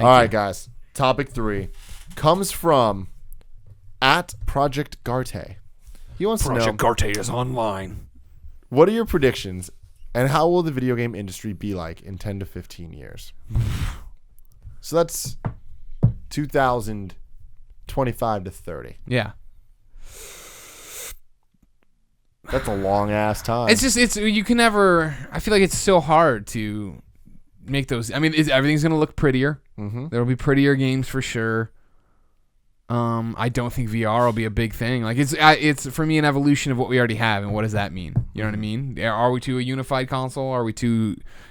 All right, guys. Topic 3 comes from at Project Garte. He wants to know, Project Garte is online. what are your predictions and how will the video game industry be like in 10 to 15 years? So that's 2025 to 30. Yeah. That's a long ass time. You can never. I feel like it's so hard to make those. I mean, everything's gonna look prettier. Mm-hmm. There will be prettier games for sure. I don't think VR will be a big thing. Like it's for me an evolution of what we already have, and what does that mean? You know what I mean? Are we to a unified console?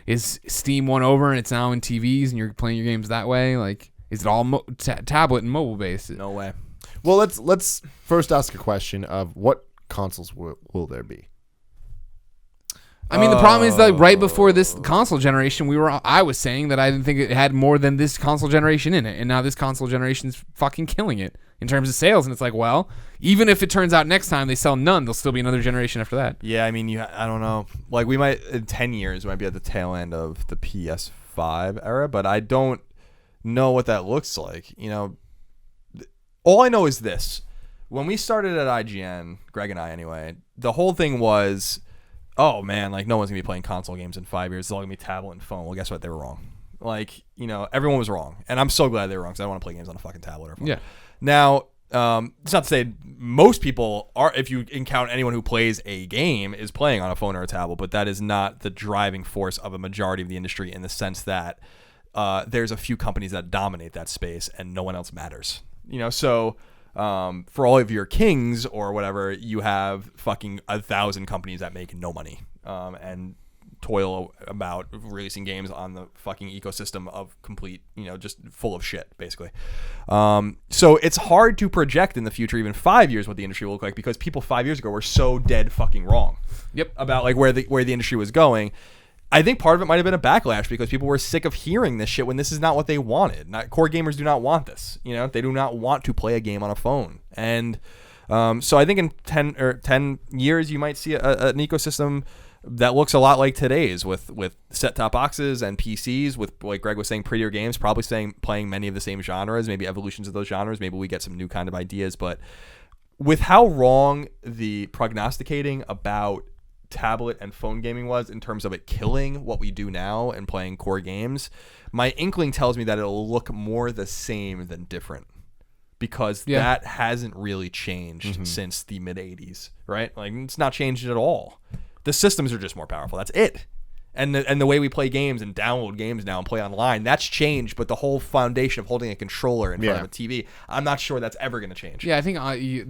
Is Steam won over and it's now in TVs and you're playing your games that way? Like, is it all tablet and mobile based? No way. Well, let's first ask a question of what consoles will there be? I mean, the problem is that right before this console generation, I was saying that I didn't think it had more than this console generation in it, and now this console generation is fucking killing it in terms of sales. And it's like, well, even if it turns out next time they sell none, there'll still be another generation after that. Yeah, I mean, I don't know. Like, we might in 10 years, we might be at the tail end of the PS5 era, but I don't know what that looks like. You know, all I know is this: when we started at IGN, Greg and I anyway, the whole thing was, oh man, like no one's gonna be playing console games in 5 years. It's all gonna be tablet and phone. Well, guess what? They were wrong. Like, you know, everyone was wrong, and I'm so glad they were wrong because I don't want to play games on a fucking tablet or phone. Yeah. Now, it's not to say most people are. If you encounter anyone who plays a game is playing on a phone or a tablet, but that is not the driving force of a majority of the industry in the sense that there's a few companies that dominate that space and no one else matters. You know, so. For all of your kings or whatever, you have fucking 1,000 companies that make no money and toil about releasing games on the fucking ecosystem of complete, you know, just full of shit, basically. So it's hard to project in the future, even 5 years, what the industry will look like because people 5 years ago were so dead fucking wrong. Yep. About like where the industry was going. I think part of it might have been a backlash because people were sick of hearing this shit when this is not what they wanted. Core gamers do not want this. You know, they do not want to play a game on a phone. And so I think in 10 years, you might see an ecosystem that looks a lot like today's with set-top boxes and PCs with, like Greg was saying, prettier games, probably playing many of the same genres, maybe evolutions of those genres. Maybe we get some new kind of ideas. But with how wrong the prognosticating about tablet and phone gaming was in terms of it killing what we do now and playing core games, my inkling tells me that it'll look more the same than different because that hasn't really changed since the mid 80s, right? Like, it's not changed at all. The systems are just more powerful. That's it. And the way we play games and download games now and play online, that's changed. But the whole foundation of holding a controller in front of a TV, I'm not sure that's ever going to change. Yeah, I think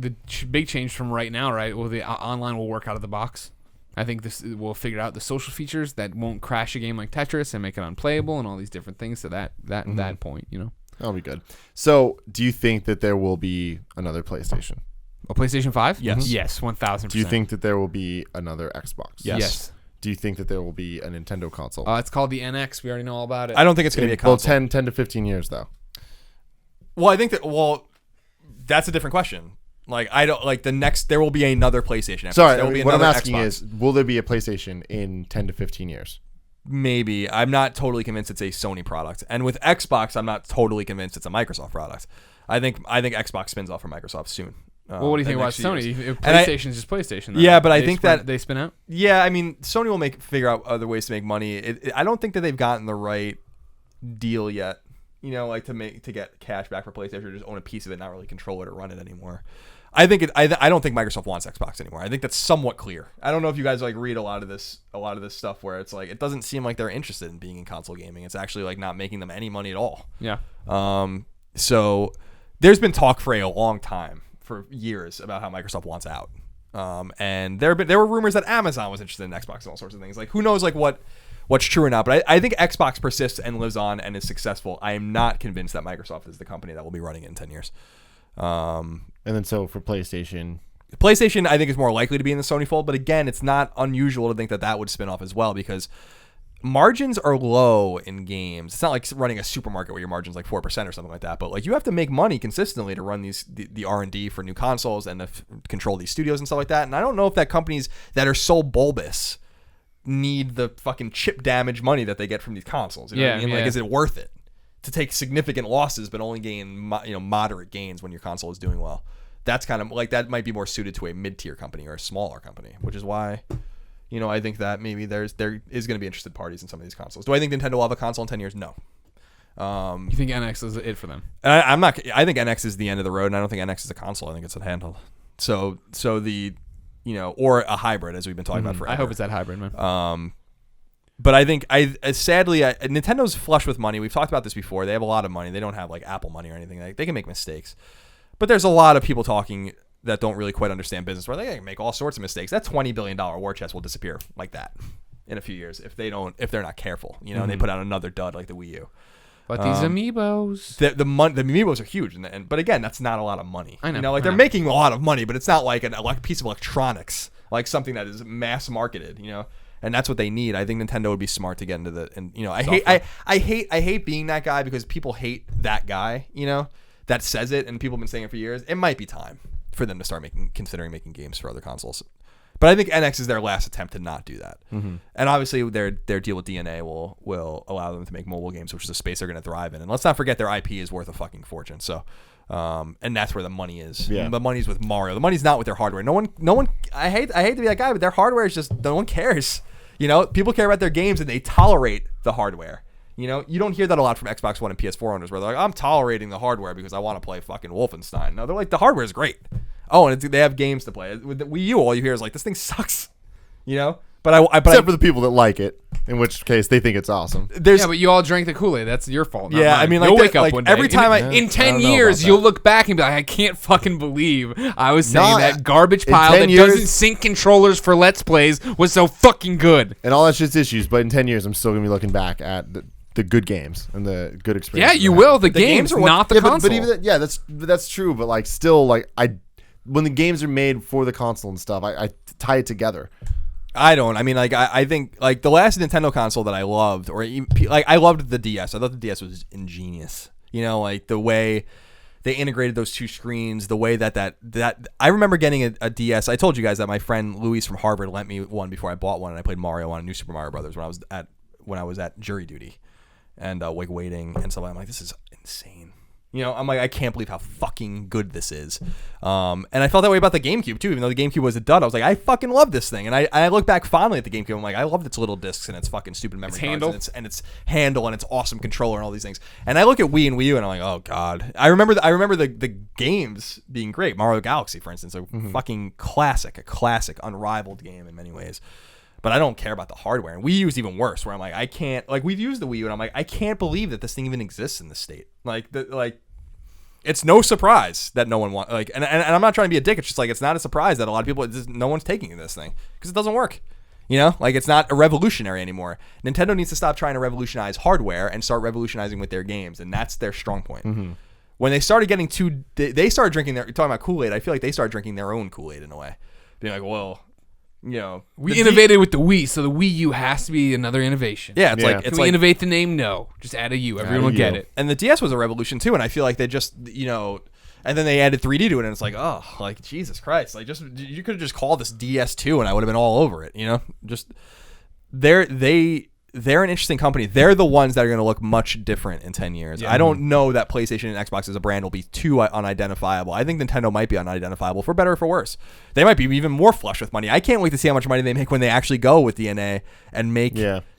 the big change from right now, right? Well, the online will work out of the box. I think this will figure out the social features that won't crash a game like Tetris and make it unplayable and all these different things to that point, you know. That'll be good. So, do you think that there will be another PlayStation? A PlayStation 5? Yes. Yes, 1,000%. Do you think that there will be another Xbox? Yes. Do you think that there will be a Nintendo console? It's called the NX. We already know all about it. I don't think it's going to be a console. Well, 10 to 15 years, though. Well, I think that's a different question. Like, I don't like the next. There will be another PlayStation. Sorry, what I'm asking is, will there be a PlayStation in 10 to 15 years? Maybe. I'm not totally convinced it's a Sony product, and with Xbox, I'm not totally convinced it's a Microsoft product. I think Xbox spins off from Microsoft soon. Well, what do you think about Sony? PlayStation is just PlayStation. Though. Yeah, but I think that they spin out. Yeah, I mean, Sony will figure out other ways to make money. I don't think that they've gotten the right deal yet. You know, like to get cash back for PlayStation or just own a piece of it, not really control it or run it anymore. I don't think Microsoft wants Xbox anymore. I think that's somewhat clear. I don't know if you guys like read a lot of this stuff where it's like it doesn't seem like they're interested in being in console gaming. It's actually like not making them any money at all. Yeah. So there's been talk for a long time, for years, about how Microsoft wants out. And there were rumors that Amazon was interested in Xbox and all sorts of things. Like, who knows like what's true or not, but I think Xbox persists and lives on and is successful. I am not convinced that Microsoft is the company that will be running it in 10 years. And then so for PlayStation, I think is more likely to be in the Sony fold, but again, it's not unusual to think that would spin off as well because margins are low in games. It's not like running a supermarket where your margin's like 4% or something like that, but like you have to make money consistently to run the R&D for new consoles and to control these studios and stuff like that. And I don't know if that companies that are so bulbous need the fucking chip damage money that they get from these consoles. You know what I mean? Like, is it worth it? to take significant losses but only gain moderate gains when your console is doing well. That's kind of like that might be more suited to a mid-tier company or a smaller company, which is why I think that maybe there is going to be interested parties in some of these consoles. Do I think Nintendo will have a console in 10 years? No. You think NX is it for them? I'm not. I think NX is the end of the road, and I don't think NX is a console. I think it's a handheld. So the, or a hybrid, as we've been talking about forever. I hope it's that hybrid, man. But I think sadly Nintendo's flush with money. We've talked about this before. They have a lot of money. They don't have like Apple money or anything. They can make mistakes, but there's a lot of people talking that don't really quite understand business, where they can make all sorts of mistakes. That $20 billion war chest will disappear like that in a few years if they're not careful, and they put out another dud like the Wii U. But these amiibos, the amiibos are huge, but again, that's not a lot of money. I know. They're making a lot of money, but it's not like a piece of electronics, like something that is mass marketed, and that's what they need. I think Nintendo would be smart to get into I hate being that guy because people hate that guy, that says it, and people have been saying it for years. It might be time for them to start considering making games for other consoles. But I think NX is their last attempt to not do that. Mm-hmm. And obviously their deal with DNA will allow them to make mobile games, which is a space they're going to thrive in. And let's not forget their IP is worth a fucking fortune. So, and that's where the money is. Yeah. The money's with Mario. The money's not with their hardware. No one. I hate to be that guy, but their hardware is just no one cares. People care about their games and they tolerate the hardware. You don't hear that a lot from Xbox One and PS4 owners where they're like, I'm tolerating the hardware because I want to play fucking Wolfenstein. No, they're like, the hardware is great. Oh, and they have games to play. With the Wii U, all you hear is like, this thing sucks. But except for the people that like it, in which case they think it's awesome. But you all drank the Kool-Aid. That's your fault. Yeah, mine. I mean, you'll wake up one day. Every time in 10 years, you'll look back and be like, I can't fucking believe I was saying that garbage pile that doesn't sync controllers for Let's Plays was so fucking good. And all that's just issues, but in 10 years, I'm still going to be looking back at the good games and the good experience. Yeah, you will. The games are not the console. But even that's true. But like, still, like when the games are made for the console and stuff, I tie it together. I don't. I mean, like, I think like the last Nintendo console that I loved, or even, like I loved the DS. I thought the DS was ingenious. Like the way they integrated those two screens, the way that I remember getting a DS. I told you guys that my friend Luis from Harvard lent me one before I bought one, and I played Mario on New Super Mario Brothers when I was at jury duty and waiting and stuff. I'm like, this is insane. I'm like, I can't believe how fucking good this is. And I felt that way about the GameCube too, even though the GameCube was a dud. I was like, I fucking love this thing. And I look back fondly at the GameCube. I'm like, I loved its little discs and its fucking stupid memory cards and its handle and its awesome controller and all these things. And I look at Wii and Wii U and I'm like, oh god. I remember the games being great. Mario Galaxy, for instance, a fucking classic, unrivaled game in many ways. But I don't care about the hardware. And Wii U is even worse, where I'm like, I can't, like, we've used the Wii U, and I'm like, I can't believe that this thing even exists in this state. It's no surprise that no one wants, and I'm not trying to be a dick. It's just like, it's not a surprise that a lot of people, no one's taking this thing because it doesn't work. It's not a revolutionary anymore. Nintendo needs to stop trying to revolutionize hardware and start revolutionizing with their games, and that's their strong point. Mm-hmm. When they started getting they started drinking you're talking about Kool-Aid. I feel like they started drinking their own Kool-Aid in a way, being like, well. We innovated with the Wii, so the Wii U has to be another innovation. Yeah, it's Can we innovate the name? No, just add a U. Everyone will get it. And the DS was a revolution too, and I feel like they just and then they added 3D to it, and it's like, oh, like Jesus Christ, like you could have just called this DS2, and I would have been all over it. Just they're an interesting company. They're the ones that are going to look much different in 10 years. Yeah. I don't know that PlayStation and Xbox as a brand will be too unidentifiable. I think Nintendo might be unidentifiable for better or for worse. They might be even more flush with money. I can't wait to see how much money they make when they actually go with DNA and make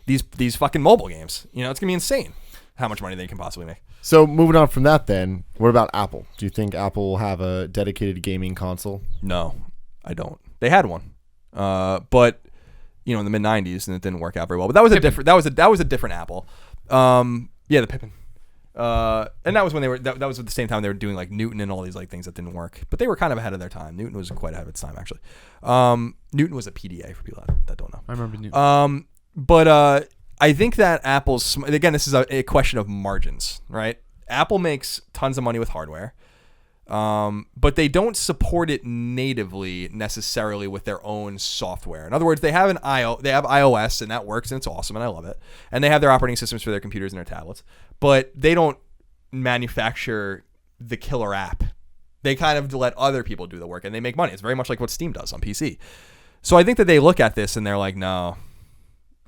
these fucking mobile games. It's going to be insane how much money they can possibly make. So moving on from that then, what about Apple? Do you think Apple will have a dedicated gaming console? No, I don't. They had one. But in the mid '90s, and it didn't work out very well. But that was a different Apple. The Pippin. And that was when that was at the same time they were doing like Newton and all these like things that didn't work. But they were kind of ahead of their time. Newton was quite ahead of its time actually. Newton was a PDA for people that don't know. I remember Newton. But I think that Apple's, again, this is a question of margins, right? Apple makes tons of money with hardware. But they don't support it natively necessarily with their own software. In other words, they have iOS and that works and it's awesome and I love it. And they have their operating systems for their computers and their tablets, but they don't manufacture the killer app. They kind of let other people do the work and they make money. It's very much like what Steam does on PC. So I think that they look at this and they're like, no.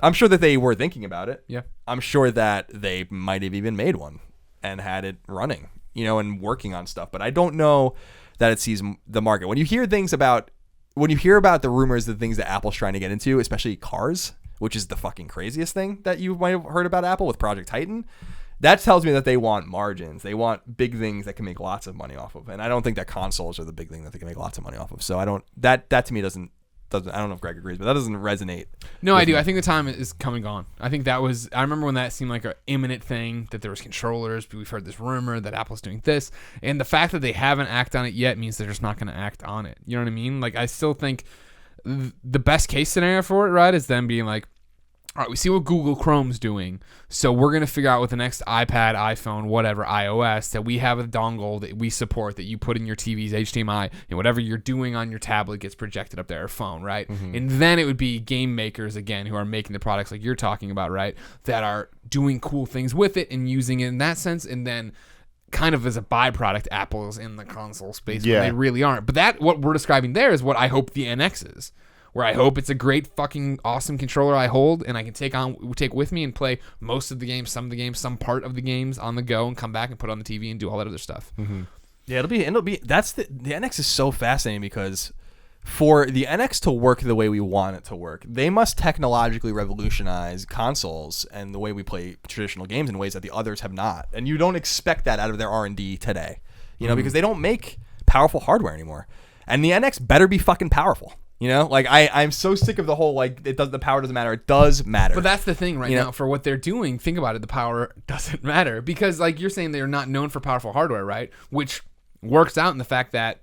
I'm sure that they were thinking about it. Yeah. I'm sure that they might have even made one. and had it running, and working on stuff. But I don't know that it sees the market. When you hear about the rumors, the things that Apple's trying to get into, especially cars, which is the fucking craziest thing that you might have heard about Apple with Project Titan, that tells me that they want margins. They want big things that can make lots of money off of. And I don't think that consoles are the big thing that they can make lots of money off of. So that to me doesn't, I don't know if Greg agrees, but that doesn't resonate. No, I do. I think the time is come and gone. I remember when that seemed like an imminent thing, that there was controllers. We've heard this rumor that Apple's doing this. And the fact that they haven't acted on it yet means they're just not going to act on it. You know what I mean? Like, I still think the best case scenario for it, right, is them being like, all right, we see what Google Chrome's doing, so we're going to figure out with the next iPad, iPhone, whatever, iOS, that we have a dongle that we support that you put in your TV's HDMI, and whatever you're doing on your tablet gets projected up there, or phone, right? Mm-hmm. And then it would be game makers, again, who are making the products like you're talking about, right, that are doing cool things with it and using it in that sense, and then kind of as a byproduct, Apple's in the console space when they really aren't. But what we're describing there is what I hope the NX is. Where I hope it's a great fucking awesome controller I hold and I can take with me and play most of the games, some part of the games on the go, and come back and put it on the TV and do all that other stuff. Mm-hmm. Yeah, it'll be the NX is so fascinating because for the NX to work the way we want it to work, they must technologically revolutionize consoles and the way we play traditional games in ways that the others have not. And you don't expect that out of their R&D today, because they don't make powerful hardware anymore. And the NX better be fucking powerful. I'm so sick of the whole, the power doesn't matter. It does matter. But that's the thing now. For what they're doing, think about it. The power doesn't matter because, like you're saying, they're not known for powerful hardware, right? Which works out in the fact that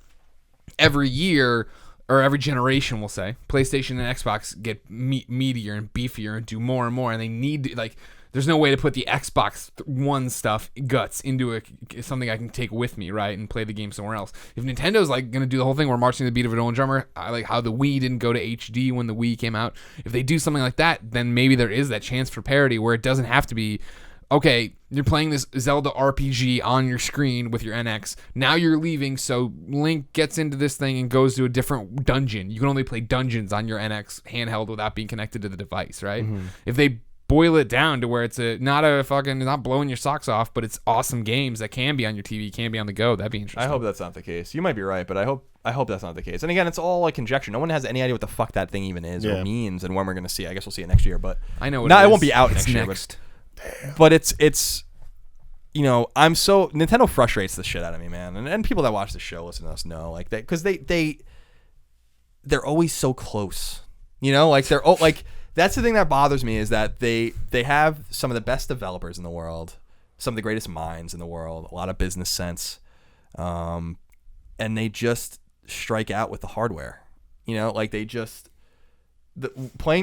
every year or every generation, we'll say, PlayStation and Xbox get meatier and beefier and do more and more, and they need there's no way to put the Xbox One stuff guts into something I can take with me, right, and play the game somewhere else. If Nintendo's going to do the whole thing where marching to the beat of its own drummer, like how the Wii didn't go to HD when the Wii came out, if they do something like that, then maybe there is that chance for parity where it doesn't have to be, okay, you're playing this Zelda RPG on your screen with your NX. Now you're leaving, so Link gets into this thing and goes to a different dungeon. You can only play dungeons on your NX handheld without being connected to the device, right? Mm-hmm. If they boil it down to where it's not blowing your socks off, but it's awesome games that can be on your TV, can be on the go. That'd be interesting. I hope that's not the case. You might be right, but I hope that's not the case. And again, it's all conjecture. No one has any idea what the fuck that thing even is or means and when we're gonna see it. I guess we'll see it next year, but I know it won't be out next year. But it's Nintendo frustrates the shit out of me, man. And people that watch the show listen to us know because they're always so close. They're that's the thing that bothers me is that they have some of the best developers in the world, some of the greatest minds in the world, a lot of business sense, and they just strike out with the hardware. Playing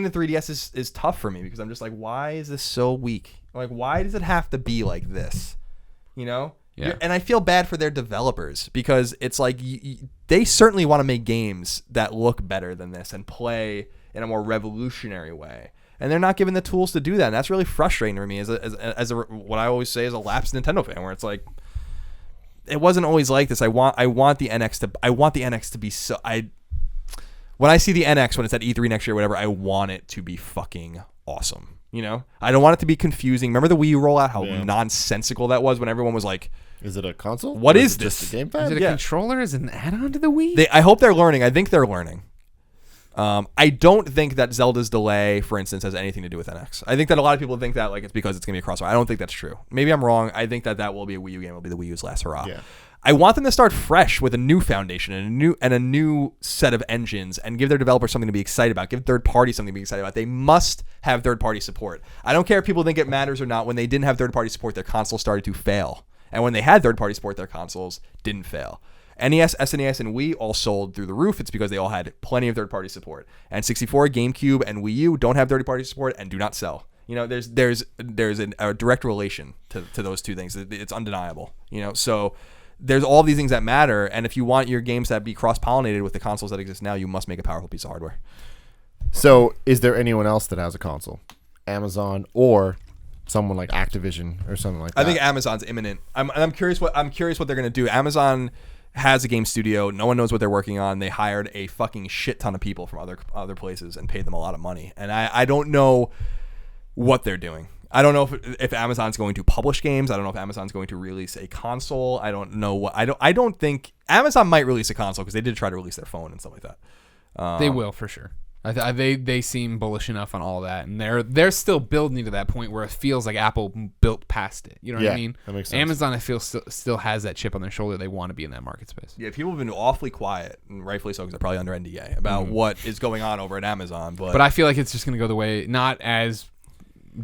the 3DS is tough for me because I'm just like, why is this so weak? Why does it have to be like this? Yeah. And I feel bad for their developers because it's they certainly want to make games that look better than this and play in a more revolutionary way, and they're not given the tools to do that. And that's really frustrating for me as what I always say as a lapsed Nintendo fan, where it's it wasn't always like this. I want the NX to be so. When I see the NX when it's at E3 next year, or whatever, I want it to be fucking awesome. I don't want it to be confusing. Remember the Wii U rollout? How nonsensical that was when everyone was like, "Is it a console? What is this? Just a gamepad? Is it a controller? Is it an add-on to the Wii?" I hope they're learning. I think they're learning. I don't think that Zelda's delay, for instance, has anything to do with NX. I think that a lot of people think that it's because it's going to be a crossover. I don't think that's true. Maybe I'm wrong. I think that will be a Wii U game. It'll be the Wii U's last hurrah. Yeah. I want them to start fresh with a new foundation and a new set of engines and give their developers something to be excited about. Give third parties something to be excited about. They must have third party support. I don't care if people think it matters or not. When they didn't have third party support, their consoles started to fail. And when they had third party support, their consoles didn't fail. NES, SNES, and Wii all sold through the roof. It's because they all had plenty of third-party support. And 64, GameCube, and Wii U don't have third-party support and do not sell. There's a direct relation to those two things. It's undeniable. So there's all these things that matter. And if you want your games to be cross-pollinated with the consoles that exist now, you must make a powerful piece of hardware. So is there anyone else that has a console? Amazon or someone like Activision or something like that? I think Amazon's imminent. I'm curious what they're going to do. Amazon has a game studio. No one knows what they're working on. They hired a fucking shit ton of people from other places and paid them a lot of money. And I don't know what they're doing. I don't know if Amazon's going to publish games. I don't know if Amazon's going to release a console. I don't know what. I don't think Amazon might release a console because they did try to release their phone and stuff like that. They will for sure. They seem bullish enough on all that, and they're still building to that point where it feels like Apple built past it. You know what I mean? That makes sense. Amazon, I feel, still has that chip on their shoulder. They want to be in that market space. Yeah, people have been awfully quiet, and rightfully so because they're probably under NDA about what is going on over at Amazon. But I feel like it's just going to go the way, not as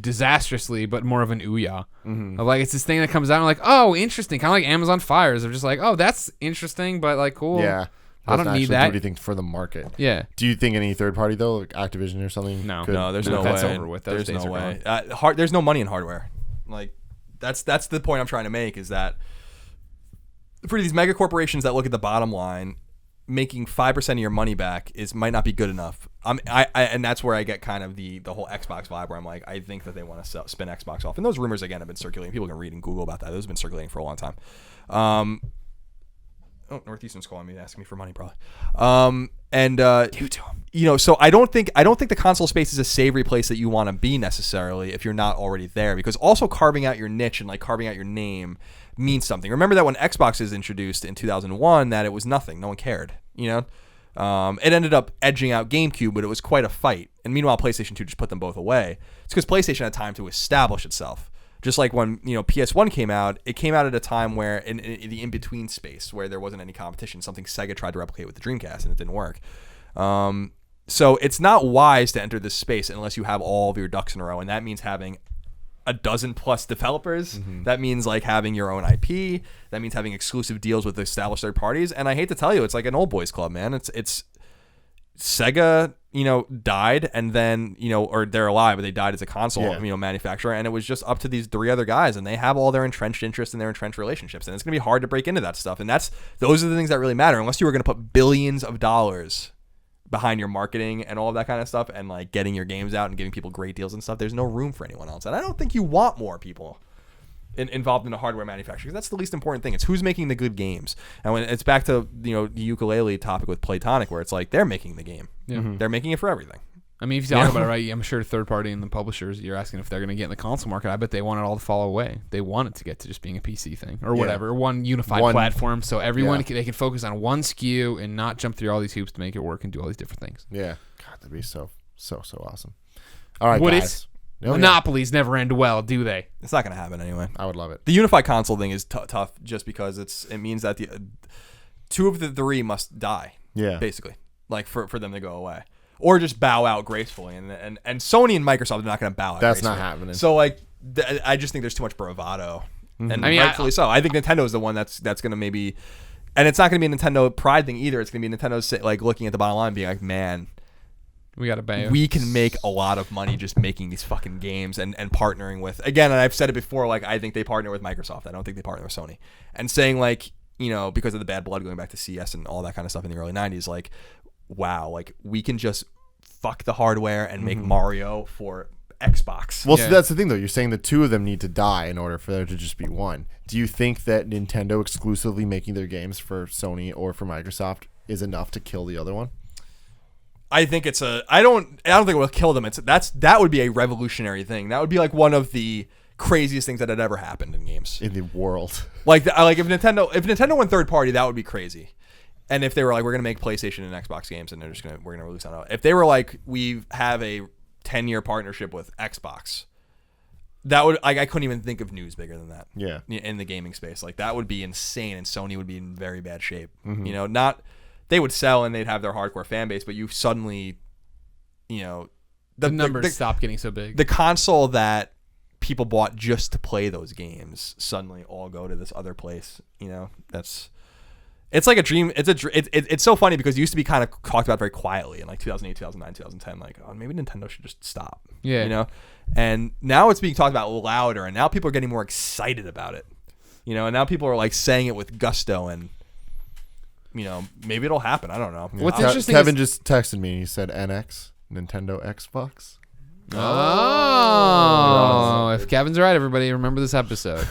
disastrously, but more of an ooh-yah. Of like, it's this thing that comes out and like, oh, interesting. Kind of like Amazon Fires. They're just like, oh, that's interesting, but like, cool. Yeah. I don't need that. Do anything for the market. Yeah. Do you think any third party though, like Activision or something? No. no, there's no way. That's over with. Those There's days no are way. gone. There's no money in hardware. Like that's the point I'm trying to make is that for these mega corporations that look at the bottom line, making 5% of your money back might not be good enough. And that's where I get kind of the whole Xbox vibe where I'm like, I think that they want to spin Xbox off. And those rumors again have been circulating. People can read and Google about that. Those have been circulating for a long time. Northeastern's calling me, asking me for money, probably. Give it to him. So I don't think the console space is a savory place that you want to be necessarily if you're not already there. Because also carving out your niche and like carving out your name means something. Remember that when Xbox was introduced in 2001, that it was nothing. No one cared. It ended up edging out GameCube, but it was quite a fight. And meanwhile, PlayStation 2 just put them both away. It's because PlayStation had time to establish itself. Just like when PS1 came out, it came out at a time where in the in-between space where there wasn't any competition, something Sega tried to replicate with the Dreamcast and it didn't work. So it's not wise to enter this space unless you have all of your ducks in a row, and that means having a dozen plus developers. That means like having your own IP. That means having exclusive deals with established third parties. And I hate to tell you, it's like an old boys club, man. It's Sega, died, and then, or they're alive, but they died as a console, manufacturer, and it was just up to these three other guys, and they have all their entrenched interests and their entrenched relationships, and it's gonna be hard to break into that stuff. And those are the things that really matter. Unless you were gonna put billions of dollars behind your marketing and all of that kind of stuff, and like getting your games out and giving people great deals and stuff, there's no room for anyone else. And I don't think you want more people involved in the hardware manufacturing, because that's the least important thing. It's who's making the good games. And when it's back to the ukulele topic with Playtonic, where it's like they're making the game, they're making it for everything. I mean, if you talk about it right, I'm sure third party and the publishers, you're asking if they're going to get in the console market. I bet they want it all to fall away. They want it to get to just being a PC thing or whatever, one unified platform, so everyone they can focus on one SKU and not jump through all these hoops to make it work and do all these different things. Yeah, God, that'd be so awesome. All right, guys. Monopolies never end well, do they? It's not going to happen anyway. I would love it. The unified console thing is tough just because it means that the two of the three must die. Yeah, basically, like for them to go away. Or just bow out gracefully, and Sony and Microsoft are not going to bow out. That's gracefully. not happening. So like, I just think there's too much bravado, and rightfully so. I think Nintendo is the one that's going to maybe, and it's not going to be a Nintendo pride thing either. It's going to be Nintendo like looking at the bottom line, and being like, man, we got to pay. We can make a lot of money just making these fucking games and partnering with. Again, and I've said it before. Like, I think they partner with Microsoft. I don't think they partner with Sony. And saying like, because of the bad blood going back to CS and all that kind of stuff in the early '90s, like, wow, like we can just fuck the hardware and make Mario for Xbox. Well, so that's the thing, though. You're saying the two of them need to die in order for there to just be one. Do you think that Nintendo exclusively making their games for Sony or for Microsoft is enough to kill the other one? I think it's I don't think it will kill them. That would be a revolutionary thing. That would be like one of the craziest things that had ever happened in games in the world. Like if Nintendo went third party, that would be crazy. And if they were like, we're gonna make PlayStation and Xbox games, and we're gonna release on. If they were like, we have a 10-year partnership with Xbox, that would I couldn't even think of news bigger than that. Yeah. In the gaming space, like that would be insane, and Sony would be in very bad shape. Not they would sell and they'd have their hardcore fan base, but you suddenly, the numbers stop getting so big. The console that people bought just to play those games suddenly all go to this other place. It's like a dream. It's so funny because it used to be kind of talked about very quietly in like 2008, 2009, 2010. Like, oh, maybe Nintendo should just stop. Yeah. And now it's being talked about louder, and now people are getting more excited about it. And now people are like saying it with gusto, and maybe it'll happen. I don't know. Yeah. What's interesting? Kevin just texted me. He said NX, Nintendo Xbox. Oh, if Kevin's right, everybody remember this episode.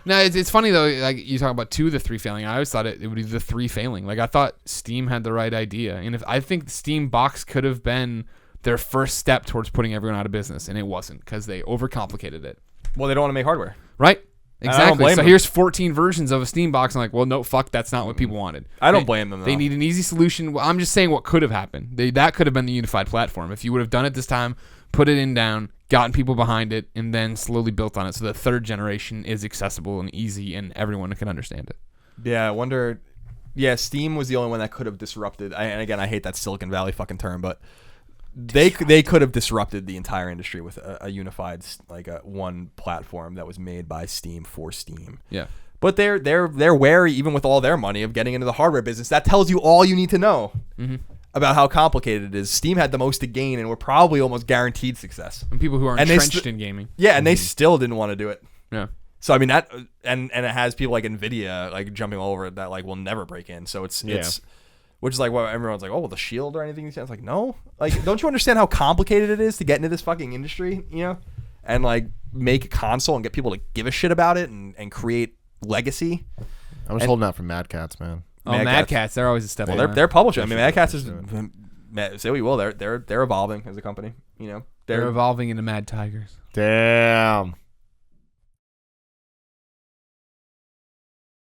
No, it's funny though. Like you talk about 2 of the 3 failing. I always thought it would be the 3 failing. Like I thought Steam had the right idea, and I think the Steam box could have been their first step towards putting everyone out of business, and it wasn't because they overcomplicated it. Well, they don't want to make hardware. Right? I don't Exactly. blame So them. here's 14 versions of a Steam box. I'm like, well, no, fuck, that's not what people wanted. I don't blame them, though. They need an easy solution. Well, I'm just saying what could have happened. That could have been the unified platform. If you would have done it this time, put it in down, gotten people behind it, and then slowly built on it so the third generation is accessible and easy and everyone can understand it. Yeah, I wonder. Yeah, Steam was the only one that could have disrupted. And again, I hate that Silicon Valley fucking term, but they could have disrupted the entire industry with a unified, like a one platform that was made by Steam for Steam. Yeah. But they're wary, even with all their money, of getting into the hardware business. That tells you all you need to know about how complicated it is. Steam had the most to gain, and were probably almost guaranteed success. And people who are And they entrenched in gaming. Yeah, and they still didn't want to do it. Yeah. So I mean that, and it has people like Nvidia like jumping over it that like will never break in. So it's which is like what everyone's like, oh, well, the Shield or anything. It's like, no, like, don't you understand how complicated it is to get into this fucking industry, you know, and like make a console and get people to give a shit about it and create legacy. I'm just holding out for Mad Cats, man. Oh, Mad Cats, they're always a step Well, ahead. they're publishing. I mean, Mad Cats is say what you will, they're evolving as a company. You know, They're evolving into Mad Tigers. Damn.